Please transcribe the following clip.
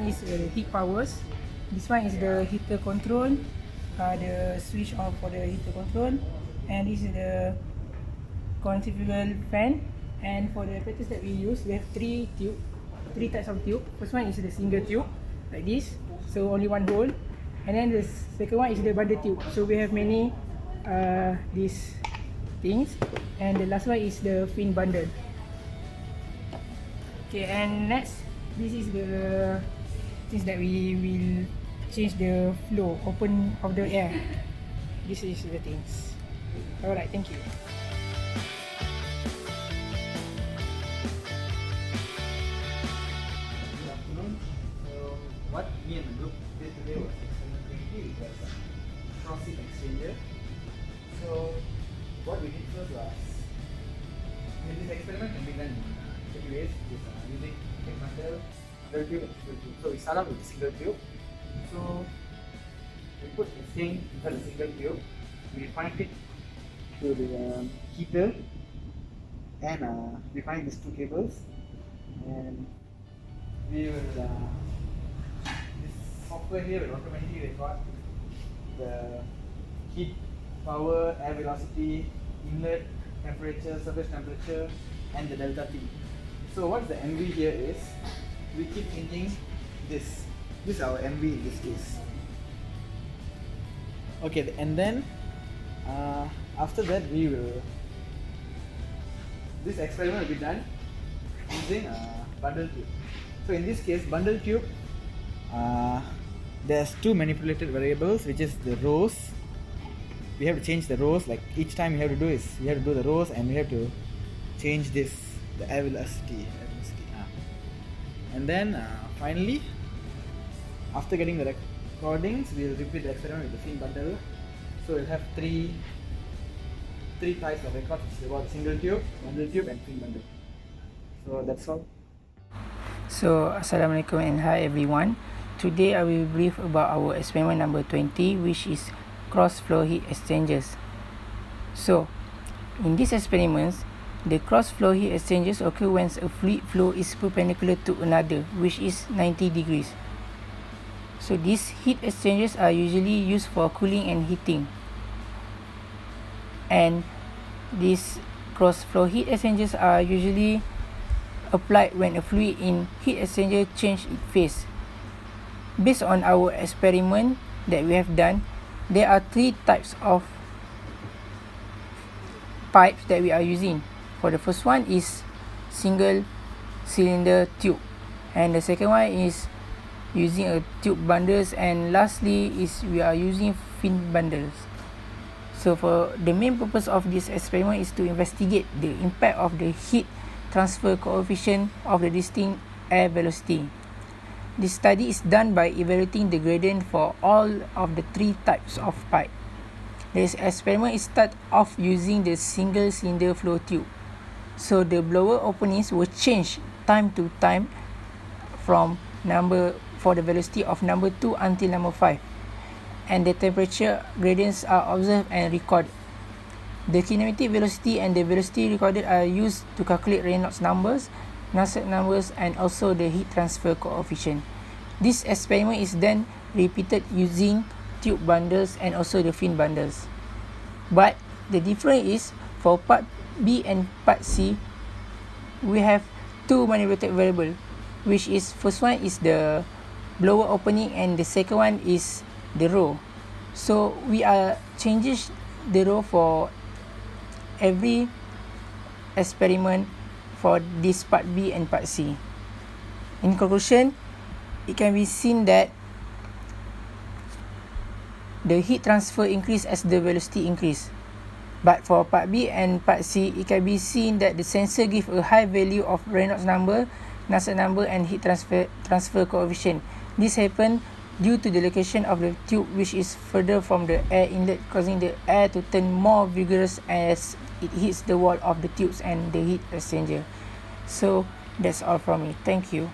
is heat powers. This one is the heater control, the switch off for the heater control, and this is the configurable fan. And for the apparatus that we use, we have three types of tube. First one is the single tube, like this, so only one hole. And then the second one is the bundle tube. So we have many these things. And the last one is the fin bundle. Okay, and next, this is the things that we will change the flow, open of the air. This is the things. Alright, thank you. Good afternoon. So what me and the group did today was experiment with a cross-seat exchanger. So what we did first was, this experiment can be done in three ways, which is using bundle tube and single tube. So we start out with the single tube. So we put this thing inside the single tube, we connect it to the heater, and we connect these two cables, and we will this software here will automatically record the heat, power, air velocity, inlet temperature, surface temperature, and the delta T. So what the MV here is, we keep changing this. This is our MV in this case. Okay, and then after that we will, this experiment will be done using bundle tube. So in this case, bundle tube, there's two manipulated variables, which is the rows. We have to change the rows, like each time we have to do is, we have to do the rows, and we have to change this, the air velocity. And then finally, after getting the recordings, we will repeat the experiment with the fin bundle. So we'll have three types of records, which is about single tube, bundle tube, and fin bundle. So that's all. So, Assalamualaikum and hi everyone. Today I will brief about our experiment number 20, which is cross flow heat exchangers. So, in these experiments, the cross flow heat exchangers occur when a fluid flow is perpendicular to another, which is 90 degrees. So, these heat exchangers are usually used for cooling and heating. And these cross flow heat exchangers are usually applied when a fluid in heat exchanger change its phase. Based on our experiment that we have done, there are three types of pipes that we are using. For the first one is single cylinder tube, and the second one is using a tube bundles, and lastly is we are using fin bundles. So for the main purpose of this experiment is to investigate the impact of the heat transfer coefficient of the distinct air velocity. This study is done by evaluating the gradient for all of the three types of pipe. This experiment is start off using the single cylinder flow tube. So the blower openings will change time to time from for the velocity of number 2 until number 5. And the temperature gradients are observed and recorded. The kinematic velocity and the velocity recorded are used to calculate Reynolds numbers, Nusselt numbers, and also the heat transfer coefficient. This experiment is then repeated using tube bundles and also the fin bundles. But the difference is, for part B and part C, we have two manipulated variables, which is first one is the blower opening and the second one is the row. So we are changing the row for every experiment for this part B and part C. In conclusion, it can be seen that the heat transfer increase as the velocity increase. But for part B and part C, it can be seen that the sensor give a high value of Reynolds number, Nusselt number, and heat transfer coefficient. This happen due to the location of the tube, which is further from the air inlet, causing the air to turn more vigorous as it hits the wall of the tubes and the heat exchanger. So that's all from me. Thank you.